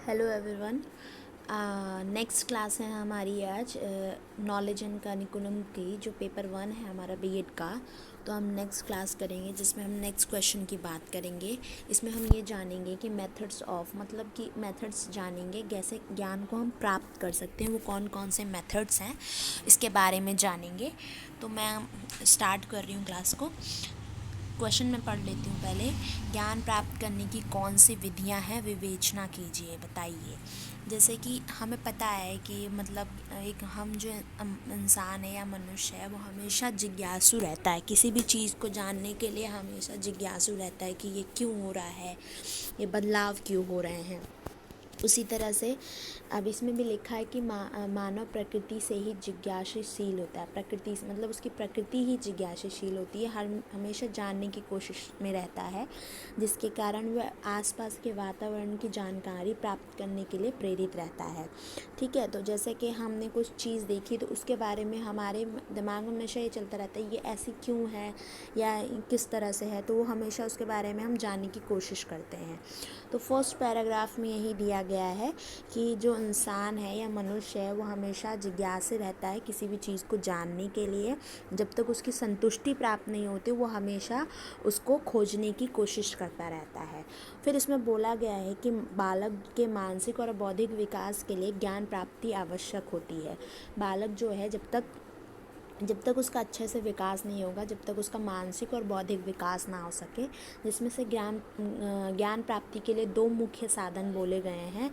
Hello everyone. Next class है हमारी आज नॉलेज एंड करिकुलम की, जो पेपर 1 है हमारा बीएड का। तो हम नेक्स्ट क्लास करेंगे जिसमें हम नेक्स्ट क्वेश्चन की बात करेंगे। इसमें हम ये जानेंगे कि मेथड्स ऑफ, मतलब कि मेथड्स जानेंगे कैसे ज्ञान को हम प्राप्त कर सकते हैं, वो कौन कौन से मेथड्स हैं इसके बारे में जानेंगे। तो मैं स्टार्ट कर रही हूँ क्लास को। क्वेश्चन मैं पढ़ लेती हूँ पहले। ज्ञान प्राप्त करने की कौन सी विधियाँ हैं, विवेचना कीजिए, बताइए। जैसे कि हमें पता है कि मतलब एक हम जो इंसान है या मनुष्य है वो हमेशा जिज्ञासु रहता है, किसी भी चीज़ को जानने के लिए हमेशा जिज्ञासु रहता है कि ये क्यों हो रहा है, ये बदलाव क्यों हो रहे हैं। उसी तरह से अब इसमें भी लिखा है कि मानव प्रकृति से ही जिज्ञासाशील होता है। प्रकृति से मतलब उसकी प्रकृति ही जिज्ञासाशील होती है, हमेशा जानने की कोशिश में रहता है, जिसके कारण वह आसपास के वातावरण की जानकारी प्राप्त करने के लिए प्रेरित रहता है। ठीक है, तो जैसे कि हमने कुछ चीज़ देखी तो उसके बारे में हमारे दिमाग में हमेशा ये चलता रहता है, ये ऐसी क्यों है या किस तरह से है, तो वो हमेशा उसके बारे में हम जानने की कोशिश करते हैं। तो फर्स्ट पैराग्राफ में यही दिया गया है कि जो इंसान है या मनुष्य है वो हमेशा जिज्ञासु रहता है किसी भी चीज़ को जानने के लिए। जब तक उसकी संतुष्टि प्राप्त नहीं होती वो हमेशा उसको खोजने की कोशिश करता रहता है। फिर इसमें बोला गया है कि बालक के मानसिक और बौद्धिक विकास के लिए ज्ञान प्राप्ति आवश्यक होती है। बालक जो है जब तक उसका अच्छे से विकास नहीं होगा, जब तक उसका मानसिक और बौद्धिक विकास ना हो सके, जिसमें से ज्ञान प्राप्ति के लिए 2 मुख्य साधन बोले गए हैं।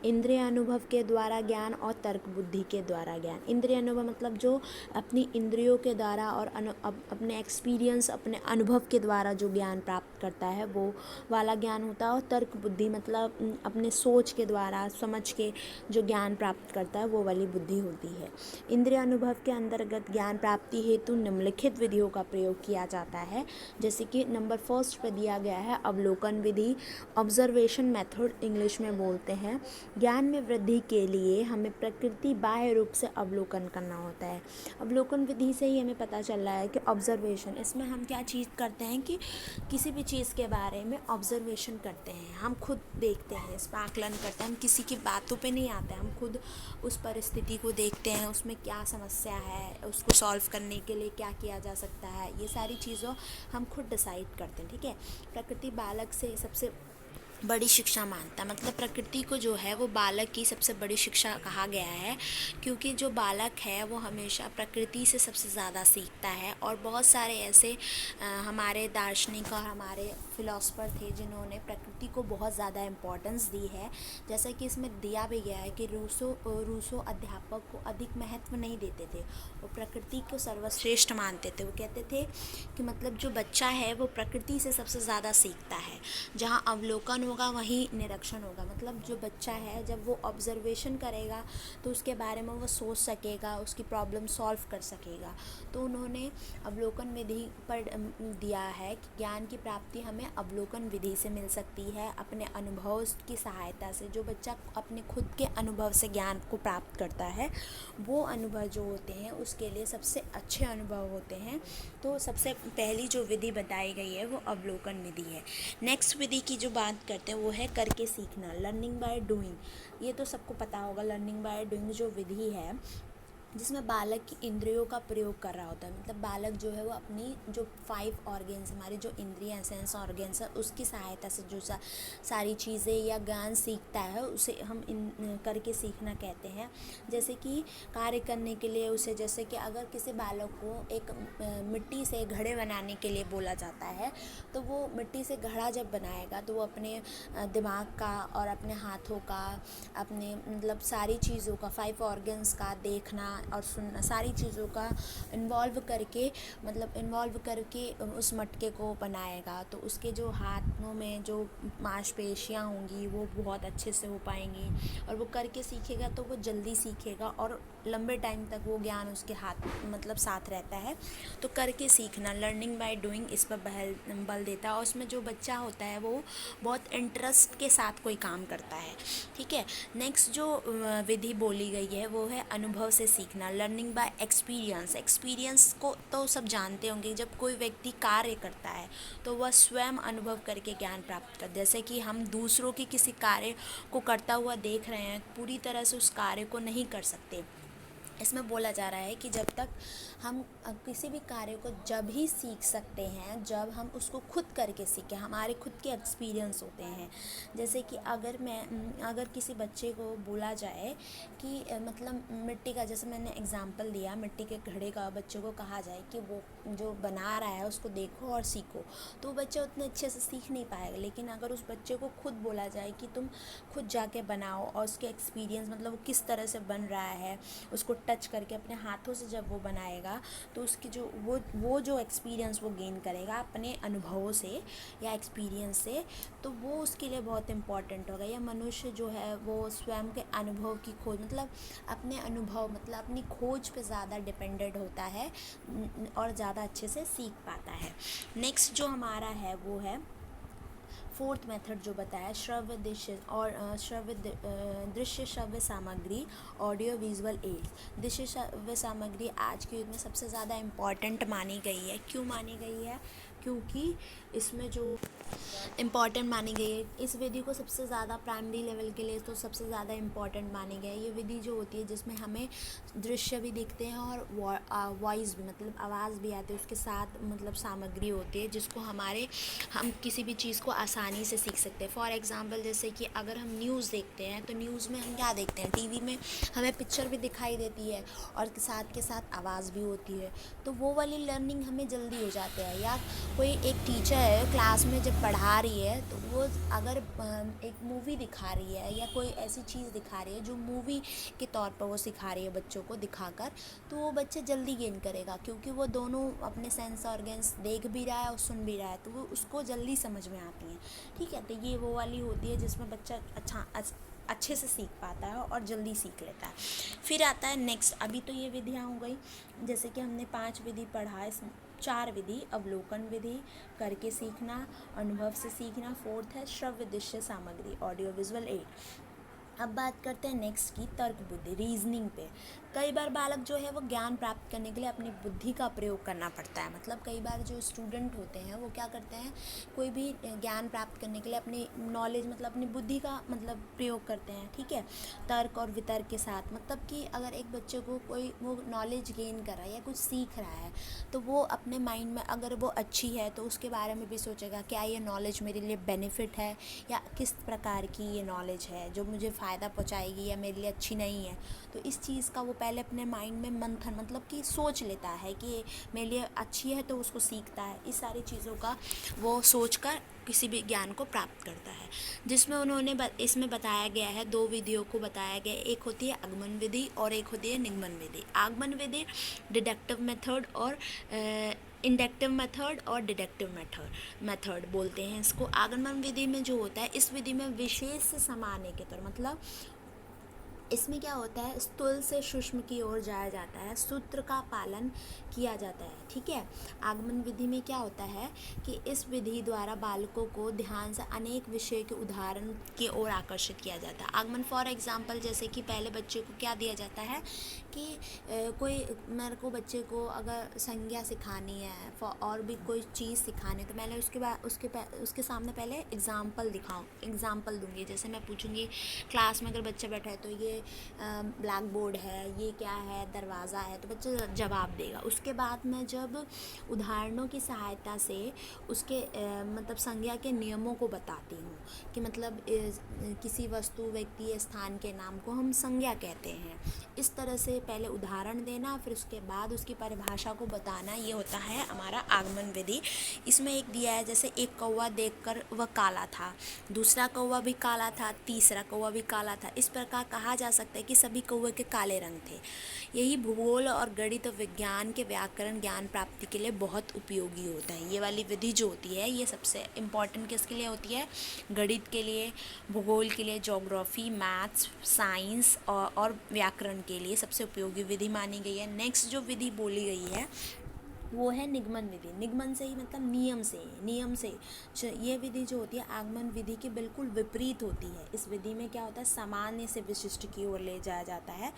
इंद्रिय अनुभव के द्वारा ज्ञान और तर्क बुद्धि के द्वारा ज्ञान। इंद्रिय अनुभव मतलब जो अपनी इंद्रियों के द्वारा और अपने एक्सपीरियंस, अपने अनुभव के द्वारा जो ज्ञान प्राप्त करता है वो वाला ज्ञान होता है। और तर्क बुद्धि मतलब अपने सोच के द्वारा समझ के जो ज्ञान प्राप्त करता है वो वाली बुद्धि होती है। इंद्रिय अनुभव के अंतर्गत ज्ञान प्राप्ति हेतु निम्नलिखित विधियों का प्रयोग किया जाता है। जैसे कि नंबर 1 पे दिया गया है अवलोकन विधि, ऑब्जर्वेशन मेथड इंग्लिश में बोलते हैं। ज्ञान में वृद्धि के लिए हमें प्रकृति बाह्य रूप से अवलोकन करना होता है। अवलोकन विधि से ही हमें पता चल रहा है कि ऑब्जर्वेशन, इसमें हम क्या चीज़ करते हैं कि किसी भी चीज़ के बारे में ऑब्जर्वेशन करते हैं, हम खुद देखते हैं, इस पर आकलन करते हैं। हम किसी की बातों पे नहीं आते हैं, हम खुद उस परिस्थिति को देखते हैं, उसमें क्या समस्या है, उसको सॉल्व करने के लिए क्या किया जा सकता है, ये सारी चीज़ों हम खुद डिसाइड करते हैं। ठीक है, प्रकृति बालक से सबसे बड़ी शिक्षा मानता है। मतलब प्रकृति को जो है वो बालक की सबसे बड़ी शिक्षा कहा गया है, क्योंकि जो बालक है वो हमेशा प्रकृति से सबसे ज़्यादा सीखता है। और बहुत सारे ऐसे हमारे दार्शनिक और हमारे फिलोसफर थे जिन्होंने प्रकृति को बहुत ज़्यादा इम्पोर्टेंस दी है। जैसा कि इसमें दिया भी गया है कि रूसो अध्यापक को अधिक महत्व नहीं देते थे, वो प्रकृति को सर्वश्रेष्ठ मानते थे। वो कहते थे कि मतलब जो बच्चा है वो प्रकृति से सबसे ज़्यादा सीखता है। जहाँ अवलोकन होगा वहीं निरीक्षण होगा। मतलब जो बच्चा है जब वो ऑब्जर्वेशन करेगा तो उसके बारे में वो सोच सकेगा, उसकी प्रॉब्लम सॉल्व कर सकेगा। तो उन्होंने अवलोकन विधि पर दिया है कि ज्ञान की प्राप्ति हमें अवलोकन विधि से मिल सकती है, अपने अनुभव की सहायता से। जो बच्चा अपने खुद के अनुभव से ज्ञान को प्राप्त करता है वो अनुभव जो होते हैं उसके लिए सबसे अच्छे अनुभव होते हैं। तो सबसे पहली जो विधि बताई गई है वो अवलोकन विधि है। नेक्स्ट विधि की जो बात करते हैं वो है करके सीखना, लर्निंग बाय डूइंग। ये तो सबको पता होगा, लर्निंग बाय डूइंग जो विधि है जिसमें बालक की इंद्रियों का प्रयोग कर रहा होता है। मतलब बालक जो है वो अपनी जो 5 ऑर्गेन्स, हमारी जो इंद्रियां, सेंस ऑर्गेन्स है, उसकी सहायता से जो सारी चीज़ें या ज्ञान सीखता है उसे हम करके सीखना कहते हैं। जैसे कि कार्य करने के लिए उसे, जैसे कि अगर किसी बालक को एक मिट्टी से घड़े बनाने के लिए बोला जाता है तो वो मिट्टी से घड़ा जब बनाएगा तो वो अपने दिमाग का और अपने हाथों का, अपने मतलब सारी चीज़ों का, 5 ऑर्गन्स का देखना और सुनना, सारी चीज़ों का इन्वॉल्व करके उस मटके को बनाएगा। तो उसके जो हाथों में जो मांसपेशियाँ होंगी वो बहुत अच्छे से हो पाएंगी, और वो करके सीखेगा तो वो जल्दी सीखेगा और लंबे टाइम तक वो ज्ञान उसके हाथ मतलब साथ रहता है। तो करके सीखना, लर्निंग बाय डूइंग, इस पर बल देता है। और उसमें जो बच्चा होता है वो बहुत इंटरेस्ट के साथ कोई काम करता है। ठीक है, नेक्स्ट जो विधि बोली गई है वो है अनुभव से सीखना। सीखना, लर्निंग बाय एक्सपीरियंस। एक्सपीरियंस को तो सब जानते होंगे, जब कोई व्यक्ति कार्य करता है तो वह स्वयं अनुभव करके ज्ञान प्राप्त कर, जैसे कि हम दूसरों के किसी कार्य को करता हुआ देख रहे हैं, पूरी तरह से उस कार्य को नहीं कर सकते। इसमें बोला जा रहा है कि जब तक हम किसी भी कार्य को जब ही सीख सकते हैं जब हम उसको खुद करके सीखें, हमारे खुद के एक्सपीरियंस होते हैं। जैसे कि अगर किसी बच्चे को बोला जाए कि मतलब मिट्टी का, जैसे मैंने एग्जांपल दिया मिट्टी के घड़े का, बच्चों को कहा जाए कि वो जो बना रहा है उसको देखो और सीखो, तो वो बच्चा उतने अच्छे से सीख नहीं पाएगा। लेकिन अगर उस बच्चे को खुद बोला जाए कि तुम खुद जाके बनाओ और उसके एक्सपीरियंस, मतलब वो किस तरह से बन रहा है, उसको टच करके अपने हाथों से जब वो बनाएगा तो उसकी जो वो जो एक्सपीरियंस वो गेन करेगा अपने अनुभवों से या एक्सपीरियंस से, तो वो उसके लिए बहुत इम्पॉर्टेंट होगा। या मनुष्य जो है वो स्वयं के अनुभव की खोज, मतलब अपने अनुभव, मतलब अपनी खोज पे ज़्यादा डिपेंडेंट होता है और ज़्यादा अच्छे से सीख पाता है। नेक्स्ट जो हमारा है वो है फोर्थ मेथड जो बताया, श्रव्य दृश्य और दृश्य श्रव्य सामग्री, ऑडियो विजुअल एड्स। दृश्य श्रव्य सामग्री आज के युग में सबसे ज़्यादा इम्पॉर्टेंट मानी गई है। क्यों मानी गई है? क्योंकि इसमें जो इम्पॉर्टेंट मानी गई है, इस विधि को सबसे ज़्यादा प्राइमरी लेवल के लिए तो सबसे ज़्यादा इम्पॉर्टेंट मानी गई है। ये विधि जो होती है जिसमें हमें दृश्य भी दिखते हैं और वॉइस भी, मतलब आवाज़ भी आती है, उसके साथ मतलब सामग्री होती है जिसको हम किसी भी चीज़ को आसानी से सीख सकते हैं। फॉर एग्ज़ाम्पल जैसे कि अगर हम न्यूज़ देखते हैं तो न्यूज़ में हम क्या देखते हैं, टीवी में हमें पिक्चर भी दिखाई देती है और साथ के साथ आवाज़ भी होती है, तो वो वाली लर्निंग हमें जल्दी हो जाती है। या कोई एक टीचर है क्लास में जब पढ़ा रही है तो वो अगर एक मूवी दिखा रही है या कोई ऐसी चीज़ दिखा रही है जो मूवी के तौर पर वो सिखा रही है बच्चों को दिखाकर, तो वो बच्चे जल्दी गेन करेगा क्योंकि वो दोनों अपने सेंस ऑर्गन्स देख भी रहा है और सुन भी रहा है, तो वो उसको जल्दी समझ में आती हैं। ठीक है, तो ये वो वाली होती है जिसमें बच्चा अच्छे से सीख पाता है और जल्दी सीख लेता है। फिर आता है नेक्स्ट, अभी तो ये विधियाँ हो गई, जैसे कि हमने 5 विधि पढ़ा, इस 4 विधि, अवलोकन विधि, करके सीखना, अनुभव से सीखना, फोर्थ है श्रव्य दृश्य सामग्री, ऑडियो विजुअल एड। अब बात करते हैं नेक्स्ट की तर्क बुद्धि, रीजनिंग पे। कई बार बालक जो है वो ज्ञान प्राप्त करने के लिए अपनी बुद्धि का प्रयोग करना पड़ता है। मतलब कई बार जो स्टूडेंट होते हैं वो क्या करते हैं, कोई भी ज्ञान प्राप्त करने के लिए अपनी नॉलेज, मतलब अपनी बुद्धि का मतलब प्रयोग करते हैं। ठीक है, तर्क और वितर्क के साथ, मतलब कि अगर एक बच्चे को कोई वो नॉलेज गेन कर रहा है या कुछ सीख रहा है तो वो अपने माइंड में अगर वो अच्छी है तो उसके बारे में भी सोचेगा क्या ये नॉलेज मेरे लिए बेनिफिट है या किस प्रकार की ये नॉलेज है जो मुझे फ़ायदा पहुंचाएगी या मेरे लिए अच्छी नहीं है। तो इस चीज़ का वो पहले अपने माइंड में मंथन, मतलब कि सोच लेता है कि मेरे लिए अच्छी है तो उसको सीखता है। इस सारी चीज़ों का वो सोचकर किसी भी ज्ञान को प्राप्त करता है। जिसमें उन्होंने इसमें बताया गया है 2 विधियों को बताया गया है, एक होती है आगमन विधि और एक होती है निगमन विधि। आगमन विधि डिडक्टिव मेथड और इंडक्टिव मेथड और डिडक्टिव मेथड बोलते हैं इसको। आगमन विधि में जो होता है, इस विधि में विशेष से समान्य के तरह, मतलब इसमें क्या होता है, स्थूल से सूक्ष्म की ओर जाया जाता है, सूत्र का पालन किया जाता है। ठीक है, आगमन विधि में क्या होता है कि इस विधि द्वारा बालकों को ध्यान से अनेक विषय के उदाहरण की ओर आकर्षित किया जाता है। आगमन फॉर एग्जांपल, जैसे कि पहले बच्चे को क्या दिया जाता है कि मेरे को बच्चे को अगर संज्ञा सिखानी है और भी कोई चीज़ सिखानी है तो मैंने उसके सामने पहले एग्जाम्पल दूंगी। जैसे मैं पूछूंगी क्लास में, अगर बच्चा बैठा है तो ये ब्लैक बोर्ड है, ये क्या है, दरवाज़ा है, तो बच्चा जवाब देगा। उसके बाद मैं जब उदाहरणों की सहायता से उसके मतलब संज्ञा के नियमों को बताती हूँ कि मतलब किसी वस्तु, व्यक्ति या स्थान के नाम को हम संज्ञा कहते हैं। इस तरह से पहले उदाहरण देना, फिर उसके बाद उसकी परिभाषा को बताना, ये होता है हमारा आगमन विधि। इसमें एक दिया है, जैसे एक कौवा देखकर वह काला था, दूसरा कौवा भी काला था, तीसरा कौवा भी काला था। इस प्रकार कहा जा सकता है कि सभी कौवे के काले रंग थे। यही भूगोल और गणित विज्ञान के व्याकरण ज्ञान प्राप्ति के लिए बहुत उपयोगी होता है। ये वाली विधि जो होती है ये सबसे इम्पॉर्टेंट किसके लिए होती है, गणित के लिए, भूगोल के लिए, ज्योग्राफी, मैथ्स, साइंस और व्याकरण के लिए सबसे उपयोगी विधि मानी गई है। नेक्स्ट जो विधि बोली गई है वो है निगमन विधि। निगमन से ही मतलब नियम से, ये विधि जो होती है आगमन विधि के बिल्कुल विपरीत होती है। इस विधि में क्या होता है, सामान्य से विशिष्ट की ओर ले जाया जाता है।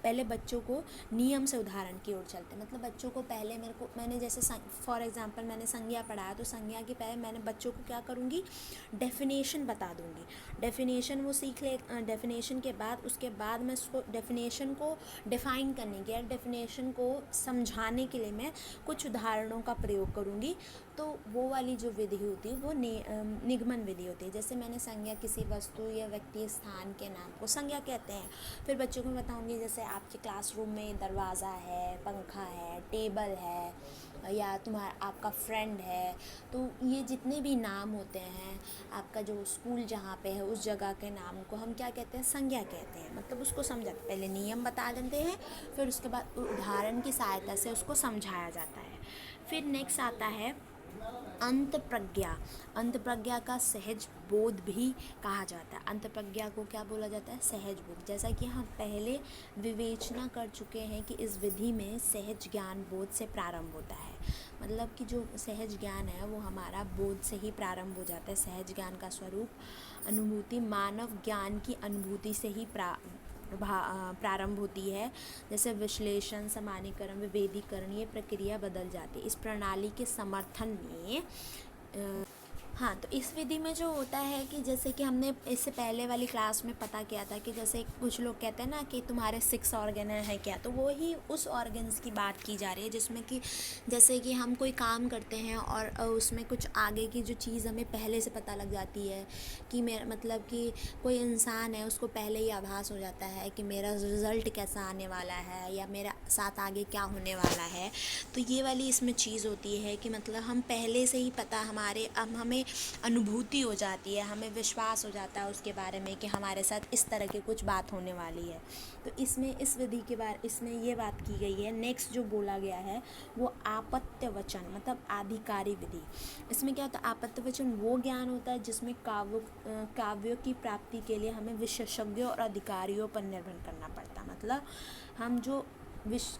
पहले बच्चों को नियम से उदाहरण की ओर चलते हैं, मतलब बच्चों को पहले मैंने जैसे फॉर एग्जांपल मैंने संज्ञा पढ़ाया, तो संज्ञा के पहले मैंने बच्चों को क्या करूँगी, डेफिनेशन बता दूँगी। डेफिनेशन वो सीख ले, डेफिनेशन के बाद उसके बाद मैं उसको डेफिनेशन को डिफ़ाइन करने के या डेफिनेशन को समझाने के लिए मैं कुछ उदाहरणों का प्रयोग करूँगी। तो वो वाली जो विधि होती है वो निगमन विधि होती है। जैसे मैंने संज्ञा किसी वस्तु या व्यक्ति स्थान के नाम को संज्ञा कहते हैं। फिर बच्चों को बताऊँगी जैसे आपके क्लासरूम में दरवाज़ा है, पंखा है, टेबल है, या तुम्हारा आपका फ्रेंड है, तो ये जितने भी नाम होते हैं, आपका जो स्कूल जहाँ पे है उस जगह के नाम को हम क्या कहते हैं, संज्ञा कहते हैं। मतलब उसको समझाते, पहले नियम बता देते हैं, फिर उसके बाद उदाहरण की सहायता से उसको समझाया जाता है। फिर नेक्स्ट आता है अंत प्रज्ञा। अंत प्रज्ञा का सहज बोध भी कहा जाता है। अंत प्रज्ञा को क्या बोला जाता है, सहज बोध। जैसा कि हम पहले विवेचना कर चुके हैं कि इस विधि में सहज ज्ञान बोध से प्रारंभ होता है। मतलब कि जो सहज ज्ञान है वो हमारा बोध से ही प्रारंभ हो जाता है। सहज ज्ञान का स्वरूप अनुभूति मानव ज्ञान की अनुभूति से ही प्रारंभ होती है। जैसे विश्लेषण, सामान्यीकरण, विभेदीकरण, ये प्रक्रिया बदल जाती है। इस प्रणाली के समर्थन में हाँ, तो इस विधि में जो होता है कि जैसे कि हमने इससे पहले वाली क्लास में पता किया था कि जैसे कुछ लोग कहते हैं ना कि तुम्हारे 6 ऑर्गन है क्या, तो वो ही उस ऑर्गन्स की बात की जा रही है जिसमें कि जैसे कि हम कोई काम करते हैं और उसमें कुछ आगे की जो चीज़ हमें पहले से पता लग जाती है कि मेरा मतलब कि कोई इंसान है उसको पहले ही आभास हो जाता है कि मेरा रिज़ल्ट कैसा आने वाला है या मेरा साथ आगे क्या होने वाला है। तो ये वाली इसमें चीज़ होती है कि मतलब हम पहले से ही पता हमें अनुभूति हो जाती है, हमें विश्वास हो जाता है उसके बारे में कि हमारे साथ इस तरह की कुछ बात होने वाली है। तो इसमें इस विधि के बारे इसमें ये बात की गई है। नेक्स्ट जो बोला गया है वो आपत्य वचन मतलब आधिकारी विधि। इसमें क्या होता है, आपत्य वचन वो ज्ञान होता है जिसमें काव्यों की प्राप्ति के लिए हमें विशेषज्ञों और अधिकारियों पर निर्भर करना पड़ता। मतलब हम जो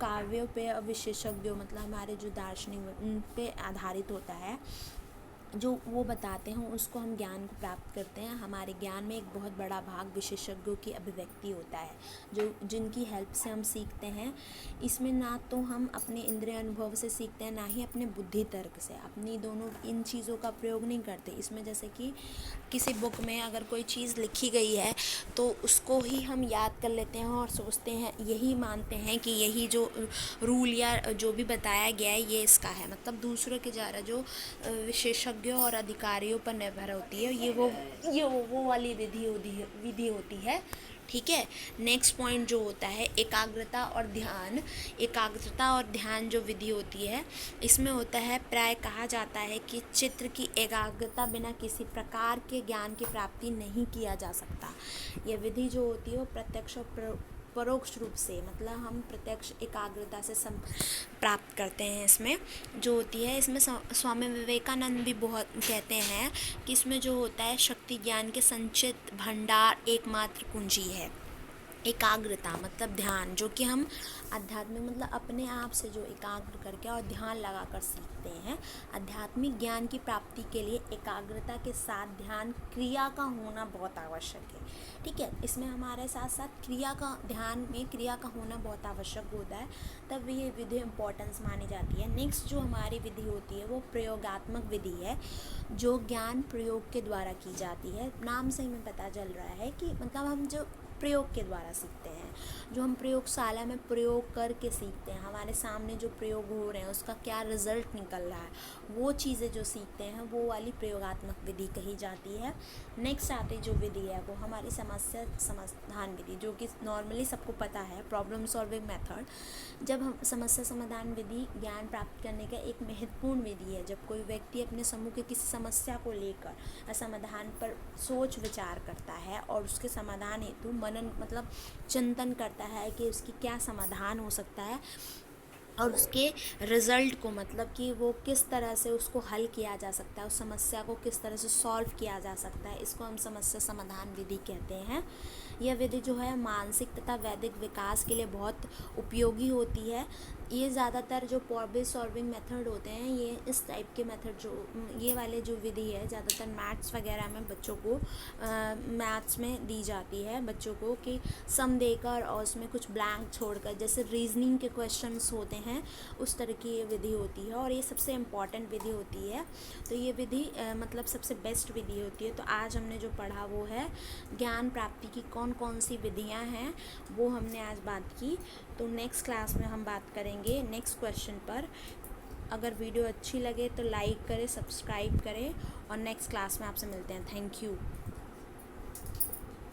काव्यों पे और विशेषज्ञों मतलब हमारे जो दार्शनिक उन पे आधारित होता है, जो वो बताते हैं उसको हम ज्ञान को प्राप्त करते हैं। हमारे ज्ञान में एक बहुत बड़ा भाग विशेषज्ञों की अभिव्यक्ति होता है जो जिनकी हेल्प से हम सीखते हैं। इसमें ना तो हम अपने इंद्रिय अनुभव से सीखते हैं, ना ही अपने बुद्धि तर्क से। अपनी दोनों इन चीज़ों का प्रयोग नहीं करते। इसमें जैसे कि किसी बुक में अगर कोई चीज़ लिखी गई है तो उसको ही हम याद कर लेते हैं और सोचते हैं, यही मानते हैं कि यही जो रूल या जो भी बताया गया है ये इसका है। मतलब दूसरों के द्वारा जो विशेषज्ञों और अधिकारियों पर निर्भर होती है, ये वो वाली विधि होती है। ठीक है। नेक्स्ट पॉइंट जो होता है एकाग्रता और ध्यान जो विधि होती है, इसमें होता है प्राय कहा जाता है कि चित्त की एकाग्रता बिना किसी प्रकार के ज्ञान की प्राप्ति नहीं किया जा सकता। यह विधि जो होती है वो प्रत्यक्ष और परोक्ष रूप से मतलब हम प्रत्यक्ष एकाग्रता से प्राप्त करते हैं। इसमें जो होती है, इसमें स्वामी विवेकानंद भी बहुत कहते हैं कि इसमें जो होता है शक्ति ज्ञान के संचित भंडार एकमात्र कुंजी है। एकाग्रता मतलब ध्यान, जो कि हम आध्यात्मिक मतलब अपने आप से जो एकाग्र करके और ध्यान लगा कर सीखते हैं। आध्यात्मिक ज्ञान की प्राप्ति के लिए एकाग्रता के साथ ध्यान क्रिया का होना बहुत आवश्यक है। ठीक है, इसमें हमारे साथ साथ ध्यान में क्रिया का होना बहुत आवश्यक होता है, तब ये विधि इम्पोर्टेंस मानी जाती है। नेक्स्ट जो हमारी विधि होती है वो प्रयोगात्मक विधि है, जो ज्ञान प्रयोग के द्वारा की जाती है। नाम से हमें पता चल रहा है कि मतलब हम जो प्रयोग के द्वारा सीखते हैं, जो हम प्रयोगशाला में प्रयोग करके सीखते हैं, हमारे सामने जो प्रयोग हो रहे हैं उसका क्या रिज़ल्ट निकल रहा है, वो चीज़ें जो सीखते हैं वो वाली प्रयोगात्मक विधि कही जाती है। नेक्स्ट आती जो विधि है वो हमारी समस्या समाधान विधि, जो कि नॉर्मली सबको पता है, प्रॉब्लम सॉल्विंग मेथड। जब हम समस्या समाधान विधि ज्ञान प्राप्त करने का एक महत्वपूर्ण विधि है। जब कोई व्यक्ति अपने समूह के किसी समस्या को लेकर समाधान पर सोच विचार करता है और उसके समाधान हेतु मनन मतलब चिंतन करता है कि उसकी क्या समाधान हो सकता है और उसके रिज़ल्ट को मतलब कि वो किस तरह से उसको हल किया जा सकता है, उस समस्या को किस तरह से सॉल्व किया जा सकता है, इसको हम समस्या समाधान विधि कहते हैं। यह विधि जो है मानसिक तथा वैदिक विकास के लिए बहुत उपयोगी होती है। ये ज़्यादातर जो प्रॉब्लम सॉल्विंग मेथड होते हैं, ये इस टाइप के मेथड जो ये वाले जो विधि है ज़्यादातर मैथ्स वगैरह में बच्चों को मैथ्स में दी जाती है बच्चों को, कि सम देकर और उसमें कुछ ब्लैंक छोड़कर, जैसे रीजनिंग के क्वेश्चंस होते हैं उस तरह की ये विधि होती है और ये सबसे इम्पॉर्टेंट विधि होती है। तो ये विधि मतलब सबसे बेस्ट विधि होती है। तो आज हमने जो पढ़ा वो है ज्ञान प्राप्ति की कौन कौन सी विधियाँ हैं, वो हमने आज बात की। तो नेक्स्ट क्लास में हम बात करेंगे नेक्स्ट क्वेश्चन पर। अगर वीडियो अच्छी लगे तो लाइक करें, सब्सक्राइब करें और नेक्स्ट क्लास में आपसे मिलते हैं। Thank you.